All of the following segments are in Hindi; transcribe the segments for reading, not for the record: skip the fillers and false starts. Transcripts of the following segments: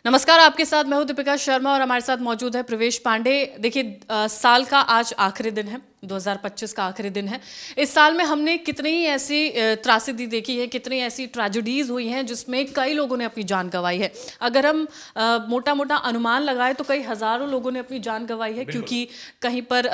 नमस्कार, आपके साथ मैं हूं दीपिका शर्मा और हमारे साथ मौजूद है प्रवेश पांडे। देखिए, साल का आज आखिरी दिन है, 2025 का आखिरी दिन है। इस साल में हमने कितनी ही ऐसी त्रासदी देखी है, कितनी ऐसी ट्रेजेडीज हुई हैं जिसमें कई लोगों ने अपनी जान गंवाई है। अगर हम मोटा मोटा अनुमान लगाएं तो कई हज़ारों लोगों ने अपनी जान गंवाई है, क्योंकि कहीं पर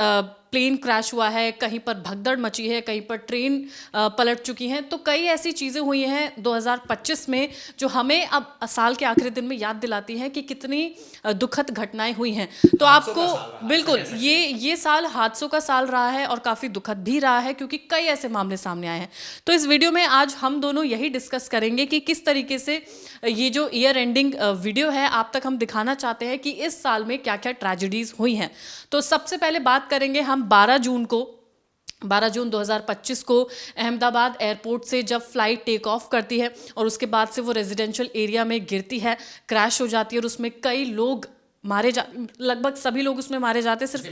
प्लेन क्रैश हुआ है, कहीं पर भगदड़ मची है, कहीं पर ट्रेन पलट चुकी हैं। तो कई ऐसी चीज़ें हुई हैं 2025 में जो हमें अब साल के आखिरी दिन में याद दिलाती हैं कि कितनी दुखद घटनाएं हुई हैं। तो आपको बिल्कुल ये साल हादसों का साल रहा है और काफ़ी दुखद भी रहा है, क्योंकि कई ऐसे मामले सामने आए हैं। तो इस वीडियो में आज हम दोनों यही डिस्कस करेंगे कि किस तरीके से ये जो ईयर एंडिंग वीडियो है आप तक हम दिखाना चाहते हैं कि इस साल में क्या क्या ट्रेजेडीज हुई हैं। तो सबसे पहले बात करेंगे हम 12 जून 2025 को अहमदाबाद एयरपोर्ट से जब फ्लाइट टेक ऑफ करती है और उसके बाद से वो रेजिडेंशियल एरिया में गिरती है, क्रैश हो जाती है और उसमें कई लोग लगभग सभी लोग उसमें मारे जाते हैं। सिर्फ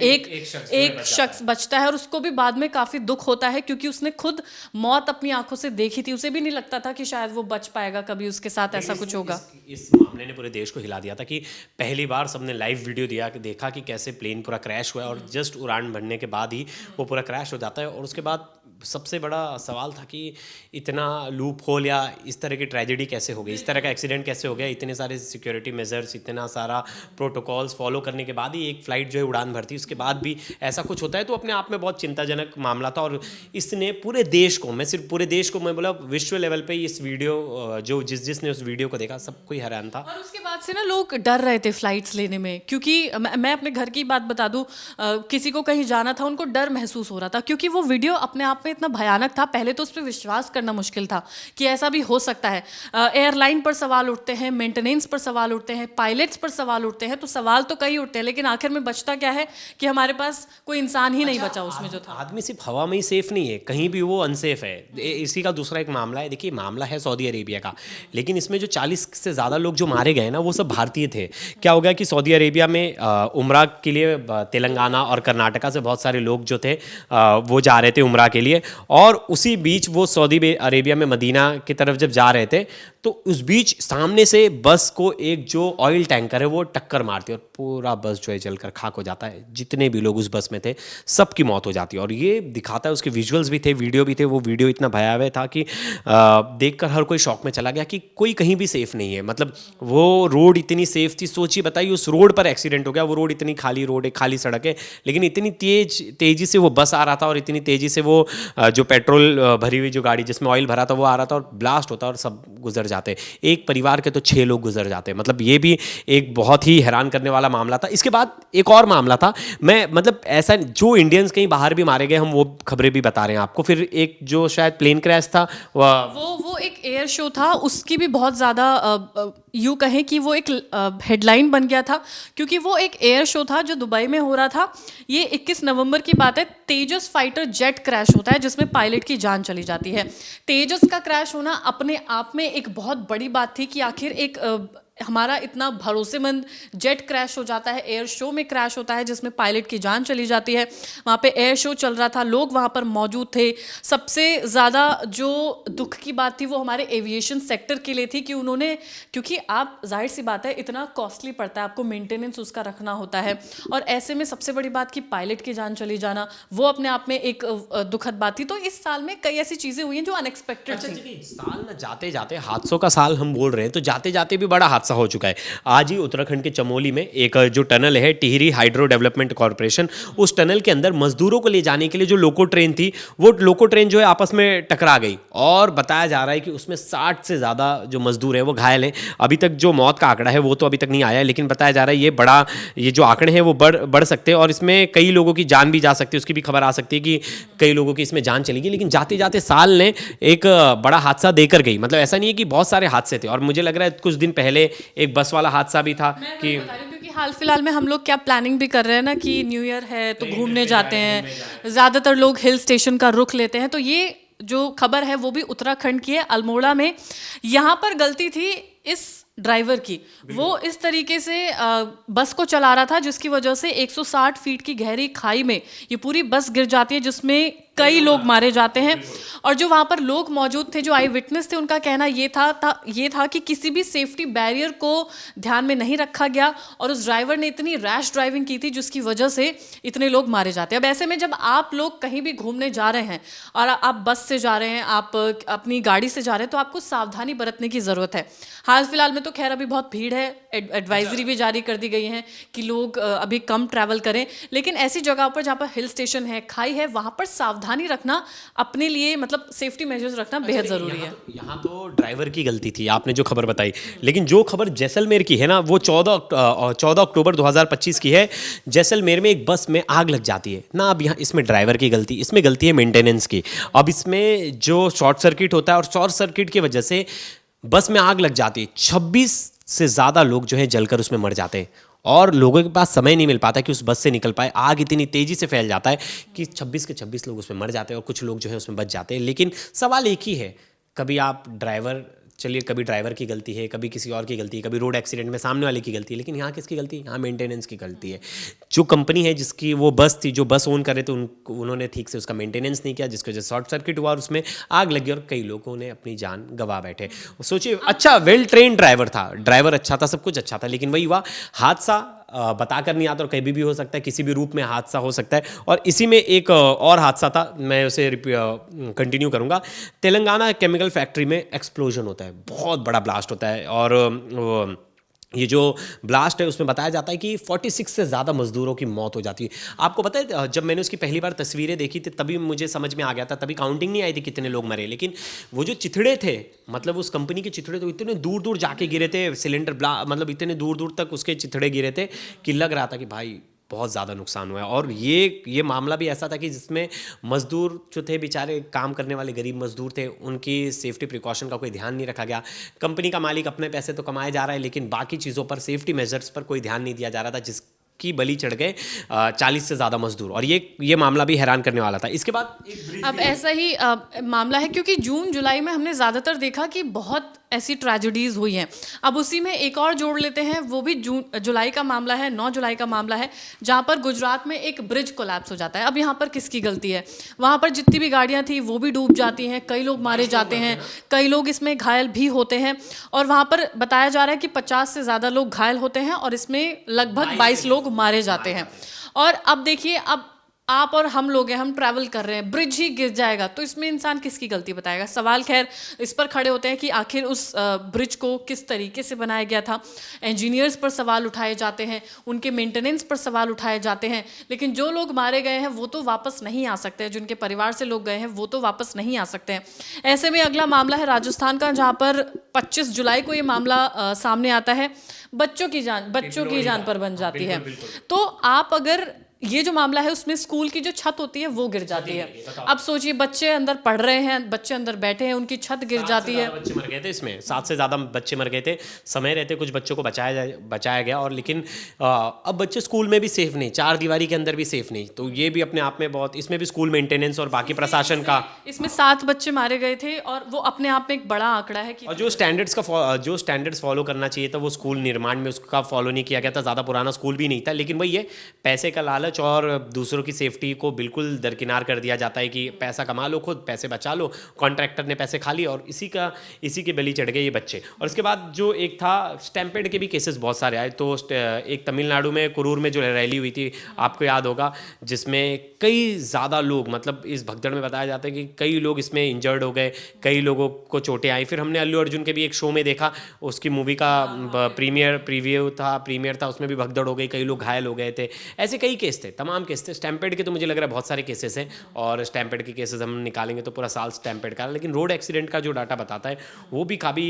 एक शख्स बचता है और उसको भी बाद में काफ़ी दुख होता है, क्योंकि उसने खुद मौत अपनी आंखों से देखी थी। उसे भी नहीं लगता था कि शायद वो बच पाएगा, कभी उसके साथ ऐसा कुछ होगा। इस मामले ने पूरे देश को हिला दिया था कि पहली बार सबने लाइव वीडियो देखा कि कैसे प्लेन पूरा क्रैश हुआ है और जस्ट उड़ान भरने के बाद ही वो पूरा क्रैश हो जाता है। और उसके बाद सबसे बड़ा सवाल था कि इतना लूप होल या इस तरह की ट्रेजेडी कैसे हो गई, इस तरह का एक्सीडेंट कैसे हो गया। इतने सारे सिक्योरिटी मेजर्स, इतना सारा प्रोटोकॉल्स फॉलो करने के बाद ही एक फ़्लाइट जो है उड़ान भरती, उसके बाद भी ऐसा कुछ होता है। तो अपने आप में बहुत चिंताजनक मामला था और इसने पूरे देश को, मैं सिर्फ पूरे देश को, मैं बोला विश्व लेवल पे इस वीडियो जो जिसने उस वीडियो को देखा सब कोई हैरान था। और उसके बाद से ना लोग डर रहे थे फ्लाइट्स लेने में, क्योंकि मैं अपने घर की बात बता दूं, किसी को कहीं जाना था, उनको डर महसूस हो रहा था, क्योंकि वो वीडियो अपने आप में इतना भयानक था। पहले तो उस पर विश्वास करना मुश्किल था कि ऐसा भी हो सकता है। एयरलाइन पर सवाल उठते हैं, मेंटेनेंस पर सवाल उठते हैं, पायलट्स पर सवाल उठते हैं, तो सवाल तो कई उठते हैं, लेकिन आखिर में बचता क्या है कि हमारे पास कोई इंसान ही नहीं बचा उसमें जो था। आदमी सिर्फ हवा में ही सेफ नहीं है, कहीं भी वो अनसेफ है। इसी का दूसरा एक मामला है। देखिए, मामला है सऊदी अरेबिया का, लेकिन इसमें जो 40 से ज़्यादा लोग जो मारे गए ना, वो सब भारतीय थे। क्या हो गया कि सऊदी अरेबिया में उम्रा के लिए तेलंगाना और कर्नाटका से बहुत सारे लोग जो थे वो जा रहे थे उम्रा के लिए, और उसी बीच वो सऊदी अरेबिया में मदीना की तरफ जब जा रहे थे तो उस बीच सामने से बस को एक जो ऑयल टैंकर है वो टक्कर मारती है और पूरा बस जो है जलकर खाक हो जाता है। जितने भी लोग उस बस में थे सबकी मौत हो जाती है। और ये दिखाता है, उसके विजुअल्स भी थे, वीडियो भी थे। वो वीडियो इतना भयावह था कि देखकर हर कोई शॉक में चला गया कि कोई कहीं भी सेफ नहीं है। मतलब वो रोड इतनी सेफ थी, सोचिए बताइए, उस रोड पर एक्सीडेंट हो गया। वो रोड इतनी खाली रोड है, खाली सड़क है, लेकिन इतनी तेजी से वो बस आ रहा था और इतनी तेजी से वो जो पेट्रोल भरी हुई जो गाड़ी जिसमें ऑयल भरा था वो आ रहा था और ब्लास्ट होता और सब गुजर जाते। एक परिवार के तो 6 लोग गुजर जाते। मतलब ये भी एक बहुत ही हैरान करने वाला मामला था। इसके बाद एक और मामला था, मैं मतलब ऐसा जो इंडियंस कहीं बाहर भी मारे गए, हम वो खबरें भी बता रहे हैं आपको। फिर एक जो शायद प्लेन क्रैश था, वो एक एयर शो था, उसकी भी बहुत ज़्यादा यूँ कहें कि वो एक हेडलाइन बन गया था, क्योंकि वो एक एयर शो था जो दुबई में हो रहा था। ये 21 नवंबर की बात है। तेजस फाइटर जेट क्रैश होता है जिसमें पायलट की जान चली जाती है। तेजस का क्रैश होना अपने आप में एक बहुत बड़ी बात थी कि आखिर एक हमारा इतना भरोसेमंद जेट क्रैश हो जाता है, एयर शो में क्रैश होता है जिसमें पायलट की जान चली जाती है। वहाँ पे एयर शो चल रहा था, लोग वहाँ पर मौजूद थे। सबसे ज़्यादा जो दुख की बात थी वो हमारे एविएशन सेक्टर के लिए थी कि उन्होंने, क्योंकि आप जाहिर सी बात है इतना कॉस्टली पड़ता है, आपको मेंटेनेंस उसका रखना होता है, और ऐसे में सबसे बड़ी बात कि पायलट की जान चली जाना वो अपने आप में एक दुखद बात थी। तो इस साल में कई ऐसी चीज़ें हुई हैं जो अनएक्सपेक्टेड थी। साल ना जाते जाते हादसों का साल हम बोल रहे हैं, तो जाते जाते भी बड़ा हादसा हो चुका है। आज ही उत्तराखंड के चमोली में एक जो टनल है, टिहरी हाइड्रो डेवलपमेंट कॉर्पोरेशन, उस टनल के अंदर मजदूरों को ले जाने के लिए जो लोको ट्रेन थी, वो लोको ट्रेन जो है आपस में टकरा गई और बताया जा रहा है कि उसमें 60 से ज़्यादा जो मजदूर हैं वो घायल हैं। अभी तक जो मौत का आंकड़ा है वो तो अभी तक नहीं आया है, लेकिन बताया जा रहा है ये जो आंकड़े हैं वो बढ़ सकते हैं और इसमें कई लोगों की जान भी जा सकती है। उसकी भी खबर आ सकती है कि कई लोगों की इसमें जान चली गई। लेकिन जाते जाते साल ने एक बड़ा हादसा देकर गई। मतलब ऐसा नहीं है कि बहुत सारे हादसे थे, और मुझे लग रहा है कुछ दिन पहले एक बस वाला हादसा भी था कि क्योंकि हाल फिलहाल में हम लोग क्या प्लानिंग भी कर रहे हैं ना कि न्यू ईयर है तो घूमने जाते हैं, ज़्यादातर लोग हिल स्टेशन का रुख लेते हैं। तो ये जो खबर है वो भी उत्तराखंड की है, अल्मोड़ा में। यहाँ पर गलती थी इस ड्राइवर की, वो इस तरीके से बस को चला रहा था जिसकी वजह से 160 फीट की गहरी खाई में ये पूरी बस गिर जाती है, जिसमें कई लोग मारे जाते हैं। और जो वहाँ पर लोग मौजूद थे, जो आई विटनेस थे, उनका कहना ये था कि किसी भी सेफ्टी बैरियर को ध्यान में नहीं रखा गया और उस ड्राइवर ने इतनी रैश ड्राइविंग की थी जिसकी वजह से इतने लोग मारे जाते हैं। अब ऐसे में जब आप लोग कहीं भी घूमने जा रहे हैं और आप बस से जा रहे हैं, आप अपनी गाड़ी से जा रहे हैं, तो आपको सावधानी बरतने की ज़रूरत है। हाल फिलहाल में तो खैर अभी बहुत भीड़ है, एडवाइजरी भी जारी कर दी गई है कि लोग अभी कम ट्रैवल करें, लेकिन ऐसी जगह पर जहाँ पर हिल स्टेशन है, खाई है, वहाँ पर सावधानी रखना अपने लिए, मतलब सेफ्टी मेजर्स रखना बेहद ज़रूरी है। यहाँ तो ड्राइवर की गलती थी, आपने जो खबर बताई, लेकिन जो खबर जैसलमेर की है ना, वो 14 अक्टूबर 2025 की है। जैसलमेर में एक बस में आग लग जाती है ना। अब यहाँ इसमें ड्राइवर की गलती, इसमें गलती है मेंटेनेंस की। अब इसमें जो शॉर्ट सर्किट होता है और शॉर्ट सर्किट की वजह से बस में आग लग जाती है। 26 से ज़्यादा लोग जो है जलकर उसमें मर जाते हैं और लोगों के पास समय नहीं मिल पाता कि उस बस से निकल पाए। आग इतनी तेज़ी से फैल जाता है कि 26 के 26 लोग उसमें मर जाते हैं और कुछ लोग जो है उसमें बच जाते हैं। लेकिन सवाल एक ही है, कभी आप ड्राइवर, चलिए कभी ड्राइवर की गलती है, कभी किसी और की गलती है, कभी रोड एक्सीडेंट में सामने वाले की गलती है, लेकिन यहाँ किसकी गलती है? यहाँ मेंटेनेंस की गलती है। जो कंपनी है जिसकी वो बस थी, जो बस ओन कर रहे थे, उन्होंने ठीक से उसका मेंटेनेंस नहीं किया, जिसकी वजह से शॉर्ट सर्किट हुआ और उसमें आग लगी और कई लोगों ने अपनी जान गंवा बैठे। सोचिए, अच्छा वेल ट्रेन ड्राइवर था, ड्राइवर अच्छा था, सब कुछ अच्छा था, लेकिन वही हुआ, हादसा बता कर नहीं आता और कभी भी हो सकता है, किसी भी रूप में हादसा हो सकता है। और इसी में एक और हादसा था, मैं उसे कंटिन्यू करूँगा। तेलंगाना केमिकल फैक्ट्री में एक्सप्लोजन होता है, बहुत बड़ा ब्लास्ट होता है और ये जो ब्लास्ट है उसमें बताया जाता है कि 46 से ज़्यादा मजदूरों की मौत हो जाती है। आपको पता है, जब मैंने उसकी पहली बार तस्वीरें देखी थी तभी मुझे समझ में आ गया था, तभी काउंटिंग नहीं आई थी कितने लोग मरे, लेकिन वो जो चिथड़े थे, मतलब उस कंपनी के चिथड़े तो इतने दूर दूर जाके गिरे थे, सिलेंडर मतलब इतने दूर दूर तक उसके चिथड़े गिरे थे कि लग रहा था कि भाई बहुत ज़्यादा नुकसान हुआ है। और ये मामला भी ऐसा था कि जिसमें मज़दूर जो थे, बेचारे काम करने वाले गरीब मज़दूर थे, उनकी सेफ्टी प्रिकॉशन का कोई ध्यान नहीं रखा गया। कंपनी का मालिक अपने पैसे तो कमाए जा रहा है, लेकिन बाकी चीज़ों पर, सेफ्टी मेजर्स पर कोई ध्यान नहीं दिया जा रहा था, जिसकी बलि चढ़ गए 40 से ज़्यादा मजदूर। और ये मामला भी हैरान करने वाला था। इसके बाद अब ऐसा ही मामला है, क्योंकि जून जुलाई में हमने ज़्यादातर देखा कि बहुत ऐसी ट्रेजेडीज़ हुई हैं। अब उसी में एक और जोड़ लेते हैं, वो भी जुलाई का मामला है, 9 जुलाई का मामला है, जहाँ पर गुजरात में एक ब्रिज कोलैप्स हो जाता है। अब यहाँ पर किसकी गलती है? वहाँ पर जितनी भी गाड़ियाँ थी वो भी डूब जाती हैं, कई लोग मारे जाते हैं, कई लोग इसमें घायल भी होते हैं। और वहाँ पर बताया जा रहा है कि 50 से ज़्यादा लोग घायल होते हैं और इसमें लगभग 22 लोग मारे जाते हैं। और अब देखिए, अब आप और हम लोग हैं, हम ट्रैवल कर रहे हैं, ब्रिज ही गिर जाएगा तो इसमें इंसान किसकी गलती बताएगा? सवाल खैर इस पर खड़े होते हैं कि आखिर उस ब्रिज को किस तरीके से बनाया गया था। इंजीनियर्स पर सवाल उठाए जाते हैं, उनके मेंटेनेंस पर सवाल उठाए जाते हैं, लेकिन जो लोग मारे गए हैं वो तो वापस नहीं आ सकते हैं, जिनके परिवार से लोग गए हैं वो तो वापस नहीं आ सकते हैं। ऐसे में अगला मामला है राजस्थान का, जहाँ पर 25 जुलाई को ये मामला सामने आता है। बच्चों की जान पर बन जाती है। तो आप अगर ये जो मामला है उसमें स्कूल की जो छत होती है वो गिर जाती है। अब सोचिए, बच्चे अंदर पढ़ रहे हैं, बच्चे अंदर बैठे हैं, उनकी छत गिर जाती है। बच्चे मर गए थे इसमें, 7 से ज़्यादा बच्चे मर गए थे। समय रहते कुछ बच्चों को बचाया गया, और लेकिन अब बच्चे स्कूल में भी सेफ नहीं, 4 दीवारी के अंदर भी सेफ नहीं। तो ये भी अपने आप में बहुत, इसमें भी स्कूल मेंटेनेंस और बाकी प्रशासन का, इसमें 7 बच्चे मारे गए थे और वो अपने आप में एक बड़ा आंकड़ा है कि और जो स्टैंडर्ड्स फॉलो करना चाहिए था वो स्कूल निर्माण में उसका फॉलो नहीं किया गया था। ज़्यादा पुराना स्कूल भी नहीं था, लेकिन वही है, पैसे का लालच और दूसरों की सेफ्टी को बिल्कुल दरकिनार कर दिया जाता है कि पैसा कमा लो, खुद पैसे बचा लो, कॉन्ट्रैक्टर ने पैसे खा लिए और इसी के बलि चढ़ गए ये बच्चे। और इसके बाद जो एक था, स्टैम्पेड के भी केसेस बहुत सारे आए। तो एक तमिलनाडु में कुरूर में जो रैली हुई थी, आपको याद होगा, जिसमें कई ज़्यादा लोग, मतलब इस भगदड़ में बताया जाता है कि कई लोग इसमें इंजर्ड हो गए, कई लोगों को चोटें आई। फिर हमने अल्लू अर्जुन के भी एक शो में देखा, उसकी मूवी का प्रीमियर था, उसमें भी भगदड़ हो गई, कई लोग घायल हो गए थे। ऐसे कई केस थे, तमाम केस थे। स्टैम्पेड के तो मुझे लग रहा है बहुत सारे केसेस हैं, और स्टैम्पेड के केसेस हम निकालेंगे तो पूरा साल स्टैम्पेड का। लेकिन रोड एक्सीडेंट का जो डाटा बताता है वो भी काफ़ी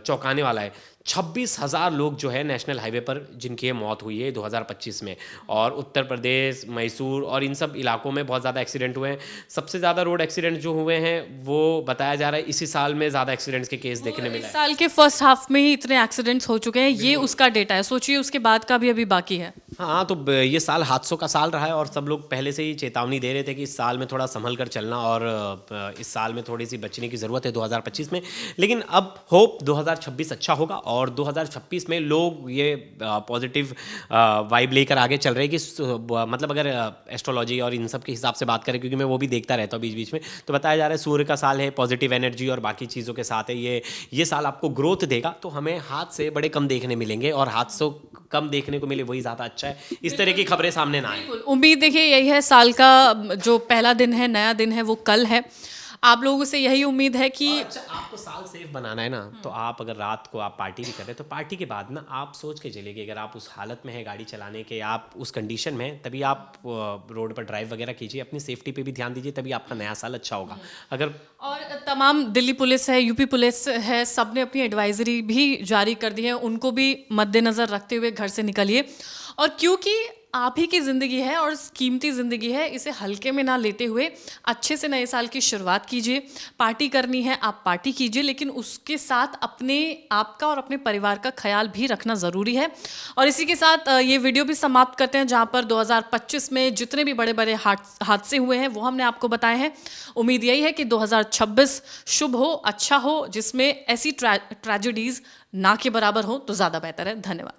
चौंकाने वाला है। 26,000 लोग जो है नेशनल हाईवे पर जिनकी मौत हुई है 2025 में, और उत्तर प्रदेश, मैसूर और इन सब इलाकों में बहुत ज़्यादा एक्सीडेंट हुए हैं। सबसे ज़्यादा रोड एक्सीडेंट जो हुए हैं वो बताया जा रहा है इसी साल में ज़्यादा एक्सीडेंट्स के केस देखने मिले। इस साल के फर्स्ट हाफ में ही इतने एक्सीडेंट्स हो चुके हैं, ये उसका डेटा है। सोचिए उसके बाद का भी अभी बाकी है। हाँ, तो ये साल हादसों का साल रहा है और सब लोग पहले से ही चेतावनी दे रहे थे कि इस साल में थोड़ा संभल कर चलना और इस साल में थोड़ी सी बचने की ज़रूरत है 2025 में। लेकिन अब होप 2026 अच्छा होगा और 2026 में लोग ये पॉजिटिव वाइब लेकर आगे चल रहे हैं कि मतलब अगर एस्ट्रोलॉजी और इन सब के हिसाब से बात करें, क्योंकि मैं वो भी देखता रहता हूँ बीच बीच में, तो बताया जा रहा है सूर्य का साल है, पॉजिटिव एनर्जी और बाकी चीज़ों के साथ है ये साल आपको ग्रोथ देगा। तो हमें हादसे बड़े कम देखने मिलेंगे और हादसों कम देखने को मिले वही ज़्यादा अच्छा है। इस तरह की खबरें सामने ना आए। बिल्कुल, उम्मीद देखिए यही है, साल का जो पहला दिन है, नया दिन है, वो कल है। आप लोगों से यही उम्मीद है कि अच्छा, आपको साल सेफ बनाना है ना, तो आप अगर रात को आप पार्टी भी कर रहे हैं तो पार्टी के बाद ना आप सोच के चलिए कि अगर आप उस हालत में है गाड़ी चलाने के, आप उस कंडीशन में हैं, तभी आप रोड पर ड्राइव वगैरह कीजिए, अपनी सेफ्टी पे भी ध्यान दीजिए, तभी आपका नया साल अच्छा होगा। अगर और तमाम दिल्ली पुलिस है, यूपी पुलिस है, सब ने अपनी एडवाइजरी भी जारी कर दी है, उनको भी मद्देनज़र रखते हुए घर से निकलिए। और क्योंकि आप ही की ज़िंदगी है और कीमती ज़िंदगी है, इसे हल्के में ना लेते हुए अच्छे से नए साल की शुरुआत कीजिए। पार्टी करनी है आप पार्टी कीजिए, लेकिन उसके साथ अपने आपका और अपने परिवार का ख्याल भी रखना ज़रूरी है। और इसी के साथ ये वीडियो भी समाप्त करते हैं, जहाँ पर 2025 में जितने भी बड़े बड़े हादसे हुए हैं वो हमने आपको बताए हैं। उम्मीद यही है कि 2026 शुभ हो, अच्छा हो, जिसमें ऐसी ट्रेजेडीज़ ना के बराबर हो तो ज़्यादा बेहतर है। धन्यवाद।